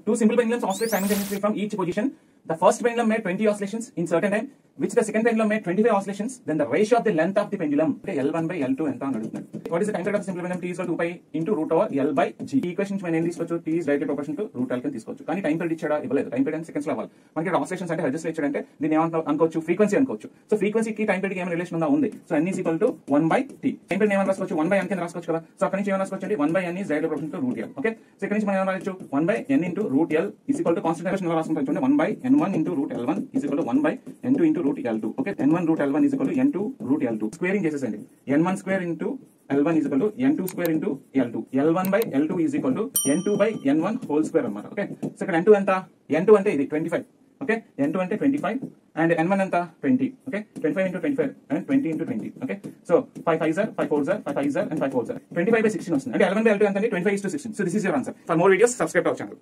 Two simple pendulums oscillate simultaneously from each position. The first pendulum made 20 oscillations in certain time, which the second pendulum made 25 oscillations. Then the ratio of the length of the pendulum, okay, L1 by L2 ఎంత అని అడుగుతున్నాడు. What is the time period of the simple pendulum? T is equal to 2 pi into root over L by G. ఈ equation మనం ఏం తీసుకోవచ్చు? T is directly proportional to root L కి తీసుకోవచ్చు. కానీ టైం పీరియడ్ ఇచ్చాడా? ఇవ్వలేదు. టైం పీరియడ్ సెకండ్స్ లో అవ్వాలి. మనకి ఆసిలేషన్స్ అంటే హెర్ట్జ్ లో ఇచ్చాడంటే దీన్ని ఏమంటాం అనుకోవచ్చు? ఫ్రీక్వెన్సీ అనుకోవచ్చు. సో ఫ్రీక్వెన్సీకి టైం పీరియడ్ కి ఏమైనా రిలేషన్ ఉందా? ఉంది. So n is equal to 1 by t. Time period ఏమైనా రాసుకోవచ్చు? 1 by n కింద రాసుకోవచ్చు కదా. సో అక్కడ నుంచి ఏమైనా రాసుకోవచ్చు అంటే 1 by n is directly proportional to root L. Okay, so ఇక్కడ నుంచి మనం ఏమైనా రాయొచ్చు? 1 by n into root L is equal to constant ration లో రాసుకుంటాం చూడండి. 1 by n1 into root L1 is equal to 1 by n2 into root L2. Okay, n1 root L1 is equal to n2 root L2. Squaring చేసేసండి. n1 square into L1 is equal to n2 square into L2. L1 by L2 is equal to n2 by n1 whole square అన్నమాట. Okay, so ఇక్కడ n2 ఎంత? n2 అంటే ఇది 25. Okay, n2 అంటే 25 and n1 ఎంత? 20. Okay, 25 into 25 and 20 into 20. Okay, so 5 5s are 5 4s are 5 5s are and 5 4s are 25 by 16 వస్తుంది. అంటే L1 by L2 ఎంత? 25 is to 16. So this is your answer. For more videos subscribe to our channel.